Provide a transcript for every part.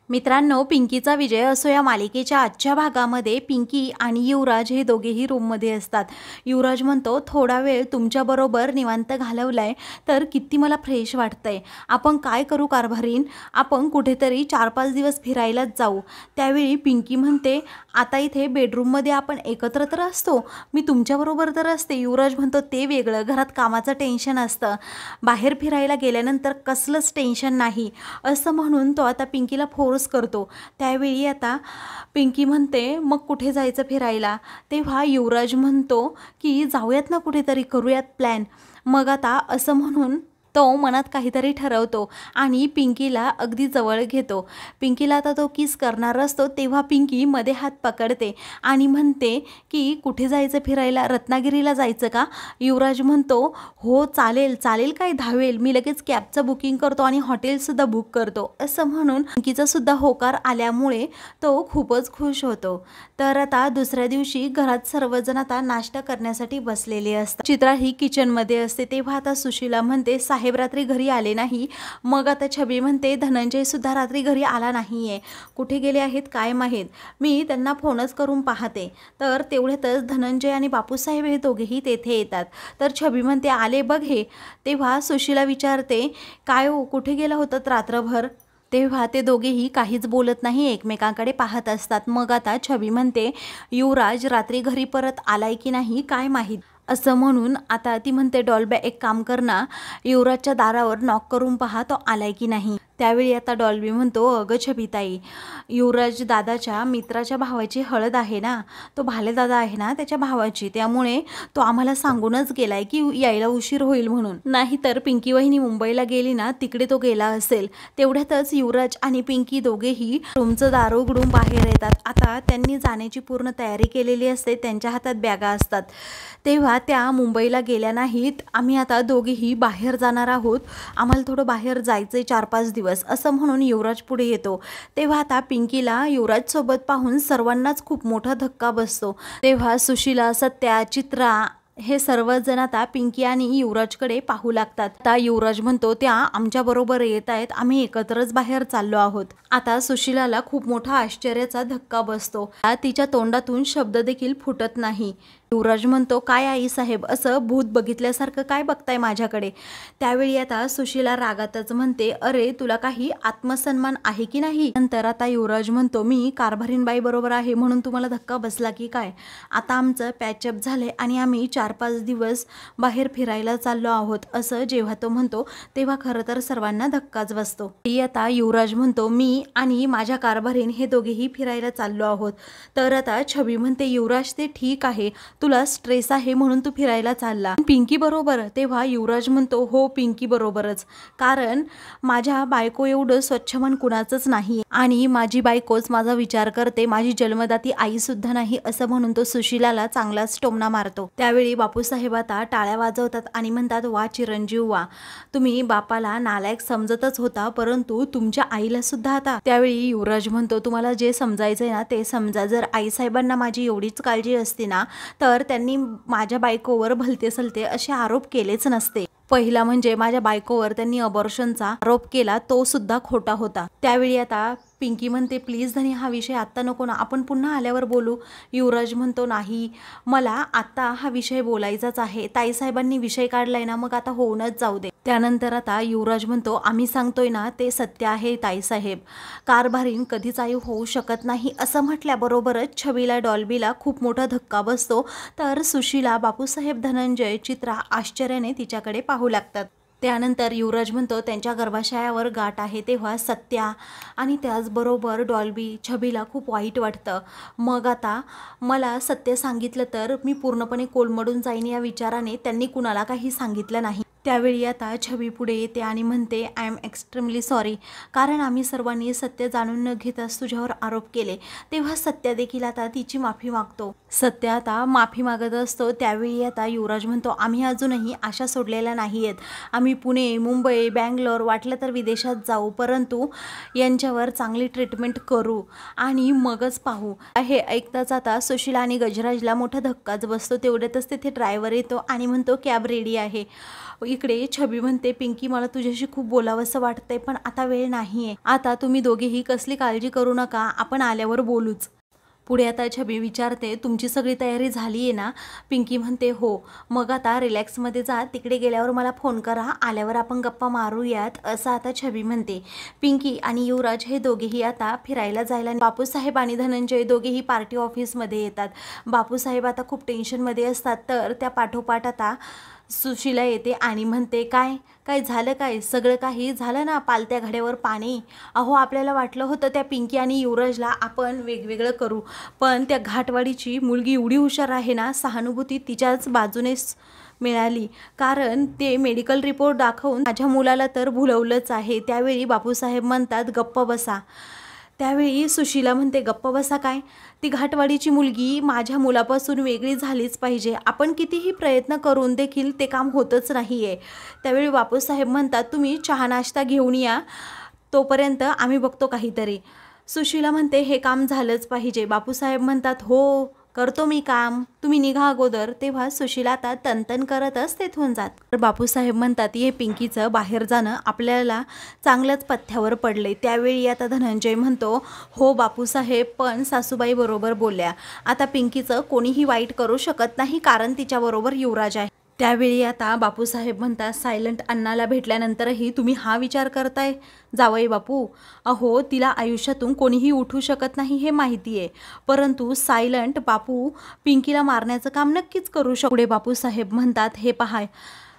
मित्रांनो, पिंकीचा विजय असो या मालिकेच्या आजच्या भागामध्ये पिंकी आणि युवराज हे दोघेही रूममध्ये असतात। युवराज म्हणतो, थोडा वेळ तुमच्याबरोबर निवांत घालवलाय तर किती मला फ्रेश वाटतंय। आपण काय करू कारभारीन, आपण कुठेतरी 4-5 दिवस फिरायलाच जाऊ। त्यावेळी पिंकी म्हणते, आता इथे बेडरूममध्ये आपण एकत्र तर असतो, मी तुमच्याबरोबर तर असते। युवराज म्हणतो, ते वेगळं, घरात कामाचं टेन्शन असतं, बाहेर फिरायला गेल्यानंतर कसलंच टेन्शन नाही, असं म्हणून तो आता पिंकीला फोर्स करतो। त्यावेळी आता पिंकी म्हणते, मग कुठे जायचं फिरायला? तेव्हा युवराज म्हणतो की जाऊयात ना कुठेतरी, करूयात प्लॅन। मग आता असं म्हणून तो मनात काहीतरी ठरवतो आणि पिंकीला अगदी जवळ घेतो। पिंकीला आता तो किस करणार असतो तेव्हा पिंकी मध्ये हात पकडते आणि म्हणते की कुठे जायचं फिरायला, रत्नागिरीला जायचं का? युवराज म्हणतो, हो चालेल चालेल, काय धावेल, मी लगेच कॅबचं बुकिंग करतो आणि हॉटेलसुद्धा बुक करतो। असं म्हणून पिंकीचा सुद्धा होकार आल्यामुळे तो खूपच खुश होतो। तर आता दुसऱ्या दिवशी घरात सर्वजण आता नाश्ता करण्यासाठी बसलेले असतात। चित्रा ही किचनमध्ये असते। तेव्हा आता सुशीला म्हणते, साहेब रात्री घरी आले नाही। मग आता छबी म्हणते, धनंजय सुद्धा रात्री घरी आला नाहीये, कुठे गेले आहेत काय माहीत, मी त्यांना फोनच करून पाहते। तर तेवढ्यातच धनंजय आणि बापूसाहेब हे दोघेही तेथे येतात। तर छबी म्हणते, आले बघ हे। तेव्हा सुशीला विचारते, काय हो, कुठे गेला होतात रात्रभर? तेव्हा ते दोघेही काहीच बोलत नाही, एकमेकांकडे पाहत असतात। मग आता छबी म्हणते, युवराज रात्री घरी परत आलाय की नाही काय माहीत, असं म्हणून आता ती म्हणते, डॉल्बी एक काम कर ना, युवराजच्या दारावर नॉक करून पहा तो आलाय की नाही। त्यावेळी आता डॉल्बी म्हणतो, अगं छबीताई, युवराज दादाच्या मित्राच्या भावाची हळद आहे ना, तो भाले दादा आहे ना त्याच्या भावाची, त्यामुळे तो आम्हाला सांगूनच गेलाय की यायला उशीर होईल म्हणून, नाहीतर पिंकी वहिनी मुंबईला गेली ना, तिकडे तो गेला असेल। तेवढ्यातच युवराज आणि पिंकी दोघेही रूमचं दार उघडून बाहेर येतात। आता त्यांनी जाण्याची पूर्ण तयारी केलेली असते, त्यांच्या हातात बॅगा असतात। तेव्हा त्या मुंबईला गेल्या नाहीत, आम्ही आता दोघेही बाहेर जाणार आहोत, आम्हाला थोडं बाहेर जायचंय 4-5 दिवस, असं म्हणून युवराज पुढे येतो। तेव्हा आता पिंकीला युवराज सोबत पाहून सर्वांनाच खूप मोठा धक्का बसतो। तेव्हा सुशीला, सत्या, चित्रा हे सर्वजण आता पिंकी आणि युवराजकडे पाहू लागतात। आता युवराज म्हणतो, त्या आमच्या बरोबर येत आहेत, आम्ही एकत्रच बाहेर चाललो आहोत। आता सुशीलाला खूप मोठा आश्चर्याचा धक्का बसतो, तिच्या तोंडातून शब्द देखील फुटत नाही। युवराज म्हणतो, काय आई साहेब, असं भूत बघितल्यासारखं काय बघताय माझ्याकडे? त्यावेळी आता सुशीला रागातच म्हणते, अरे तुला काही आत्मसन्मान आहे की नाही? नंतर आता युवराज म्हणतो, मी कारभारीनबाई बरोबर आहे म्हणून तुम्हाला धक्का बसला की काय? आता आमचं पॅचअप झालंय आणि आम्ही 4-5 दिवस बाहेर फिरायला चाललो आहोत, असं जेव्हा तो म्हणतो तेव्हा खरं तर सर्वांना धक्काच बसतो। आता युवराज म्हणतो, मी आणि माझ्या कारभारीन हे दोघेही फिरायला चाललो आहोत। तर आता छबी म्हणते, युवराज ते ठीक आहे, तुला स्ट्रेस आहे म्हणून तू फिरायला चालला, पिंकी बरोबर? तेव्हा युवराज म्हणतो, हो पिंकी बरोबरच, कारण माझ्या बायको एवढं स्वच्छ मन कुणाचंच नाही आणि माझी बायकोच माझा विचार करते, माझी जन्मदाती आई सुद्धा नाही, असं म्हणून तो सुशीलाला चांगलाच टोमणा मारतो। त्यावेळी बापूसाहेब आता टाळ्या वाजवतात आणि म्हणतात, वा चिरंजीव वा, तुम्ही बापाला नालायक समजतच होता, परंतु तुमच्या आईला सुद्धा आता। त्यावेळी युवराज म्हणतो, तुम्हाला जे समजायचंय ना ते समजा, जर आईसाहेबांना माझी एवढीच काळजी असती ना तर त्यांनी माझ्या बायकोवर भलते सलते असे आरोप केलेच नसते। पहिला म्हणजे माझ्या बायकोवर त्यांनी अबॉर्शनचा आरोप केला, तो सुद्धा खोटा होता। त्यावेळी आता पिंकी म्हणते, प्लीज धनी हा विषय आत्ता नको ना, आपण पुन्हा आल्यावर बोलू। युवराज म्हणतो, नाही, मला आता हा विषय बोलायचाच आहे, ताईसाहेबांनी विषय काढलाय ना, मग आता होऊनच जाऊ दे। त्यानंतर आता युवराज म्हणतो, आम्ही सांगतोय ना ते सत्य आहे ताईसाहेब, कारभारीन कधीच आई होऊ शकत नाही, असं म्हटल्याबरोबरच छबीला, डॉल्बीला खूप मोठा धक्का बसतो। तर सुशीला, बापूसाहेब, धनंजय, चित्रा आश्चर्याने तिच्याकडे पाहू लागतात। त्यानंतर युवराज म्हणतो, त्यांच्या गर्भाशयावर गाठ आहे। तेव्हा सत्या आणि त्याचबरोबर डॉल्बी, छबीला खूप वाईट वाटतं। मग आता मला सत्य सांगितलं तर मी पूर्णपणे कोलमडून जाईन या विचाराने त्यांनी कुणाला काही सांगितलं नाही। त्यावेळी आता छबी पुढे येते आणि म्हणते, आय एम एक्स्ट्रीमली सॉरी, कारण आम्ही सर्वांनी सत्य जाणून न घेताच तुझ्यावर आरोप केले। तेव्हा सत्या देखील आता तिची माफी मागतो। सत्य आता माफी मागत असतो। त्यावेळी आता युवराज म्हणतो, आम्ही अजूनही आशा सोडलेल्या नाही आहेत, आम्ही पुणे, मुंबई, बँगलोर, वाटलं तर विदेशात जाऊ, परंतु यांच्यावर चांगली ट्रीटमेंट करू आणि मगच पाहू। हे ऐकताच आता सुशीला आणि गजराजला मोठा धक्काच बसतो। तेवढ्यातच तिथे ड्रायव्हर येतो आणि म्हणतो, कॅब रेडी आहे। इकडे छबी म्हणते, पिंकी मला तुझ्याशी खूप बोलावंसं वाटतंय पण आता वेळ नाहीये, आता तुम्ही दोघेही कसली काळजी करू नका, आपण आल्यावर बोलूच. पुढे आता छबी विचारते, तुमची सगळी तयारी झाली आहे ना? पिंकी म्हणते हो. मग आता रिलॅक्समध्ये जा, तिकडे गेल्यावर मला फोन करा, आल्यावर आपण गप्पा मारूयात, असं आता छबी म्हणते. पिंकी आणि युवराज हे दोघेही आता फिरायला जायला, बापूसाहेब आणि धनंजय दोघेही पार्टी ऑफिसमध्ये येतात. बापूसाहेब आता खूप टेन्शनमध्ये असतात, तर त्या पाठोपाठ आता सुशीला येते आणि म्हणते, काय काय झालं, काय सगळं काही झालं ना? पालत्या घड्यावर पाणी. अहो आपल्याला वाटलं होतं त्या पिंकी आणि युवराजला आपण वेगवेगळं करू, पण त्या घाटवाडीची मुलगी एवढी हुशार आहे ना, सहानुभूती तिच्याच बाजूनेच मिळाली, कारण ते मेडिकल रिपोर्ट दाखवून माझ्या मुलाला तर भुलवलंच आहे. त्यावेळी बापूसाहेब म्हणतात, गप्प बसा. त्यावेळी सुशीला म्हणते, गप्प बसा काय? ती घाटवाडीची मुलगी माझ्या मुलापासून वेगळी झालीच पाहिजे, आपण कितीही प्रयत्न करून देखील ते काम होतच नाही आहे. त्यावेळी बापूसाहेब म्हणतात, तुम्ही चहा नाश्ता घेऊन या, तोपर्यंत आम्ही बघतो काहीतरी. सुशीला म्हणते, हे काम झालंच पाहिजे. बापूसाहेब म्हणतात, हो करतो मी काम, तुम्ही निघा अगोदर. तेव्हा सुशीला आता तनतन करतच तेथून जात. तर बापूसाहेब म्हणतात, हे पिंकीचं बाहेर जाणं आपल्याला चांगल्याच पथ्यावर पडले. त्यावेळी आता धनंजय म्हणतो, हो बापूसाहेब, पण सासूबाई बरोबर बोलल्या, आता पिंकीचं कोणीही वाईट करू शकत नाही, कारण तिच्याबरोबर युवराज आहे. त्यावेळी आता बापूसाहेब म्हणतात, सायलंट अण्णाला भेटल्यानंतरही तुम्ही हा विचार करताय जावई बापू? अहो तिला आयुष्यातून कोणीही उठू शकत नाही हे माहिती आहे, परंतु सायलंट बापू पिंकीला मारण्याचं काम नक्कीच करू शकतो. पुढे बापूसाहेब म्हणतात, हे पहा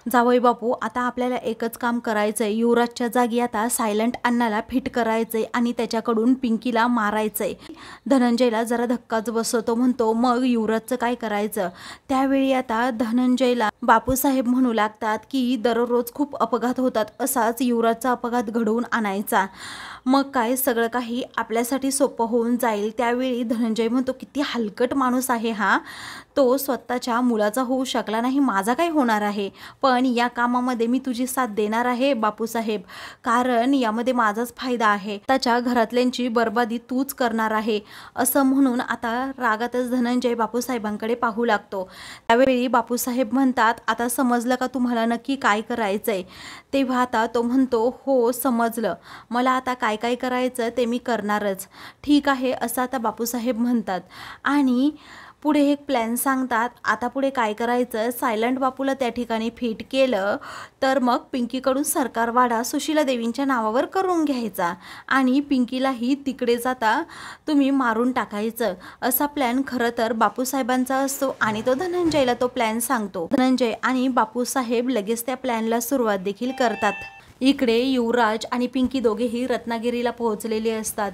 जावई बापू, आता आपल्याला एकच काम करायचं आहे, युवराजच्या जागी आता सायलंट अण्णाला फिट करायचं आहे आणि त्याच्याकडून पिंकीला मारायचं आहे. धनंजयला जरा धक्काच बसवतो, म्हणतो मग युवराजचं काय करायचं? त्यावेळी आता धनंजयला बापूसाहेब म्हणू लागतात की दररोज खूप अपघात होतात, असाच युवराजचा अपघात घडवून आणायचा, मग काय सगळं काही आपल्यासाठी सोपं होऊन जाईल. त्यावेळी धनंजय म्हणतो, किती हलकट माणूस आहे हा, तो स्वतःच्या मुलाचा होऊ शकला नाही, माझा काय होणार आहे? पण या कामामध्ये मी तुझी साथ देणार आहे बापूसाहेब, कारण यामध्ये माझाच फायदा आहे, त्याच्या घरातल्यांची बर्बादी तूच करणार आहे. असं म्हणून आता रागातच धनंजय बापूसाहेबांकडे पाहू लागतो. त्यावेळी बापूसाहेब म्हणतात, आता समजलं का तुम्हाला नक्की काय करायचंय? तेव्हा आता तो म्हणतो, हो समजलं, मला आता काय काय करायचं ते मी करणारच. ठीक आहे असं आता बापूसाहेब म्हणतात आणि पुढे एक प्लॅन सांगतात. आता पुढे काय करायचं, सायलंट बापूला त्या ठिकाणी फिट केलं तर मग पिंकीकडून सरकारवाडा सुशीला देवींच्या नावावर करून घ्यायचा आणि पिंकीलाही तिकडे जाता तुम्ही मारून टाकायचं, असा प्लॅन खरं तर बापूसाहेबांचा असतो आणि तो धनंजयला तो प्लॅन सांगतो. धनंजय आणि बापूसाहेब लगेच त्या प्लॅनला सुरुवात देखील करतात. इकडे युवराज आणि पिंकी दोघेही रत्नागिरीला पोहोचलेले असतात.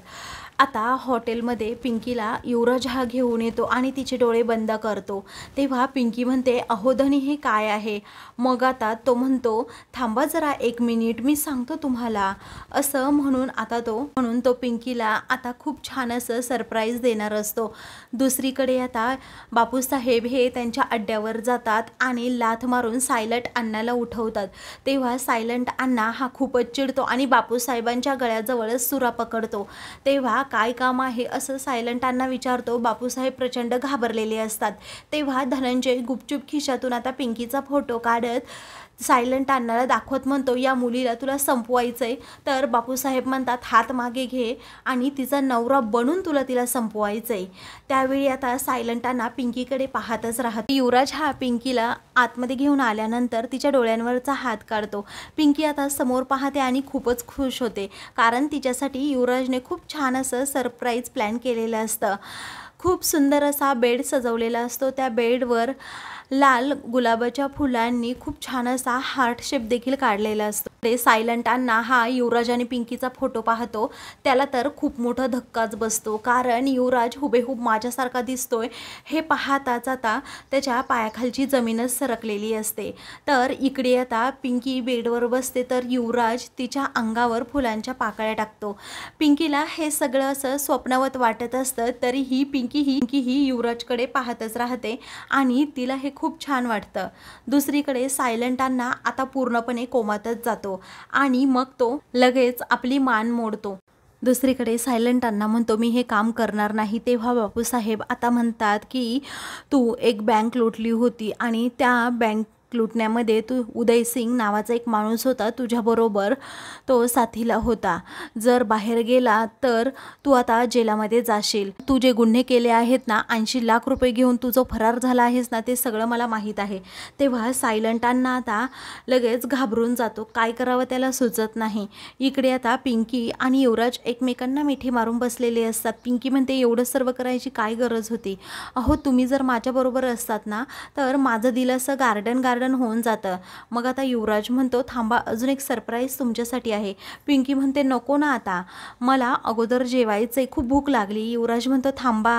आता हॉटेलमध्ये पिंकीला युवराज हा घेऊन येतो आणि तिचे डोळे बंद करतो. तेव्हा पिंकी म्हणते, अहो धनी हे काय आहे? मग आता तो म्हणतो, थांबा जरा 1 मिनिट, मी सांगतो तुम्हाला, असं म्हणून तो पिंकीला आता खूप छान असं सरप्राईज देणार असतो. दुसरीकडे आता बापूसाहेब हे त्यांच्या अड्ड्यावर जातात आणि लाथ मारून सायलंट अण्णाला उठवतात. तेव्हा सायलंट अण्णा हा खूपच चिडतो आणि बापूसाहेबांच्या गळ्याजवळच सुरा पकडतो. तेव्हा काय काम आहे असं सायलंटांना विचारतो. बापूसाहेब प्रचंड घाबरलेले असतात. तेव्हा धनंजय गुपचूप खिशातून आता पिंकीचा फोटो काढत सायलंट अण्णाला दाखवत म्हणतो, या मुलीला तुला संपवायचंय. तर बापूसाहेब म्हणतात, हात मागे घे आणि तिचा नवरा बनून तिला संपवायचंय. त्यावेळी आता सायलंट अण्णा पिंकीकडे पाहतच राहतो. युवराज हा पिंकीला आतमध्ये घेऊन आल्यानंतर तिच्या डोळ्यांवरचा हात काढतो. पिंकी आता समोर पाहते आणि खूपच खुश होते, कारण तिच्यासाठी युवराजने खूप छान असं सरप्राईज प्लॅन केलेलं असतं. खूप सुंदर असा बेड सजवलेला असतो. त्या बेडवर लाल गुलाबाच्या फुलांनी खूप छान असा हार्ट शेप देखील काढलेला असतो. सायलंट अण्णा हा युवराज आणि पिंकीचा फोटो पाहतो. त्याला तर खूप मोठा धक्काच बसतो, कारण युवराज हुबेहूब माझ्यासारखा दिसतोय हे पाहताच आता त्याच्या पायाखालची जमीनच सरकलेली असते. तर इकडे आता पिंकी बेडवर बसते, तर युवराज तिच्या अंगावर फुलांच्या पाकळ्या टाकतो. पिंकीला हे सगळं असं स्वप्नवत वाटत असतं, तरीही पिंकी ही युवराजकडे पाहतच राहते आणि तिला हे खूप छान वाटतं. दुसरीकडे सायलंटांना आता पूर्णपणे कोमातच जातो आणि मग तो लगेच आपली मान मोडतो. दुसरीकडे सायलंटांना म्हणतो, मी हे काम करणार नाही. तेव्हा बापूसाहेब आता म्हणतात की तू एक बँक लुटली होती आणि त्या लुटण्यामध्ये उदय सिंग नावाचा एक माणूस होता तुझ्याबरोबर, तो साथीला होता. जर बाहेर गेला तर तू आता जेलामध्ये जाशील. तू जे गुन्हे केले आहेत ना, 80 लाख रुपये घेऊन तू जो फरार झाला आहेस ना, ते सगळं मला माहीत आहे. तेव्हा सायलेंट अण्णा आता लगेच घाबरून जातो. काय करावं त्याला सुचत नाही. इकडे आता पिंकी आणि युवराज एकमेकांना मिठी मारून बसलेले असतात. पिंकी म्हणते, एवढं सर्व करायची काय गरज होती? अहो, तुम्ही जर माझ्याबरोबर असतात ना, तर माझं दिल असं गार्डन होऊन जातं. मग आता युवराज म्हणतो, थांबा, अजून एक सरप्राईज तुमच्यासाठी आहे. पिंकी म्हणते, नको ना, आता मला अगोदर जेवायचंय, खूप भूक लागली. युवराज म्हणतो, थांबा,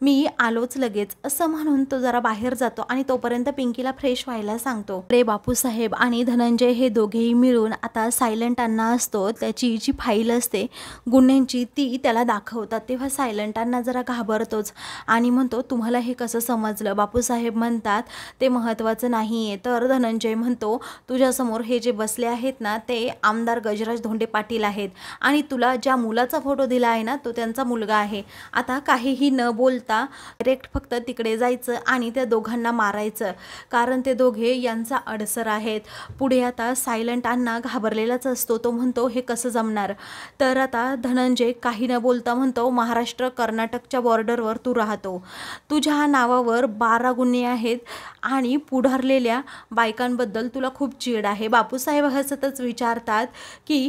मी आलोच लगेच. असं म्हणून तो जरा बाहेर जातो आणि तोपर्यंत पिंकीला फ्रेश व्हायला सांगतो. रे बापूसाहेब आणि धनंजय हे दोघेही मिळून आता सायलेंट अण्णा असतो, त्याची जी फाईल असते गुन्ह्यांची ती त्याला दाखवतात. तेव्हा सायलेंट अण्णा जरा घाबरतोच आणि म्हणतो, तुम्हाला हे कसं समजलं? बापूसाहेब म्हणतात, ते महत्त्वाचं नाही आहे. तर धनंजय म्हणतो, तुझ्यासमोर हे जे बसले आहेत ना, ते आमदार गजराज धोंडे पाटील आहेत आणि तुला ज्या मुलाचा फोटो दिला आहे ना, तो त्यांचा मुलगा आहे. आता काहीही न बोलता डायरेक्ट फक्त तिकडे जायचं आणि त्या दोघांना मारायचं, कारण ते दोघे यांचा अडसर आहेत. पुढे आता सायलेंट अण्णा घाबरलेलाच असतो. तो म्हणतो, हे कसं जमणार? तर आता धनंजय काही न बोलता म्हणतो, महाराष्ट्र कर्नाटकच्या बॉर्डरवर तू राहतो, तुझ्या नावावर 12 गुन्हे आहेत आणि पुढारलेल्या बायकांबद्दल तुला खूप चीड आहे. बापूसाहेब हसतच विचारतात की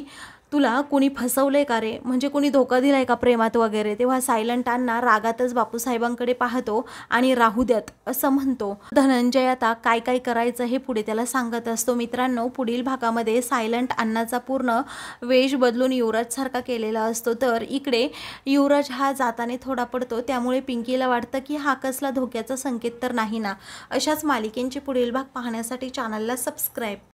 तुला कोणी फसवलंय का रे? म्हणजे कोणी धोका दिलाय का प्रेमात वगैरे? तेव्हा सायलेंट अण्णा रागातच बापूसाहेबांकडे पाहतो आणि राहू द्यात असं म्हणतो. धनंजय आता काय काय करायचं हे पुढे त्याला सांगत असतो. मित्रांनो, पुढील भागामध्ये सायलेंट अण्णाचा पूर्ण वेश बदलून युवराज सारखा केलेला असतो. तर इकडे युवराज हा जाताने थोडा पडतो, त्यामुळे पिंकीला वाटतं की हा कसला धोक्याचा संकेत तर नाही ना. अशाच मालिकेंचे पुढील भाग पाहण्यासाठी चॅनलला सबस्क्राईब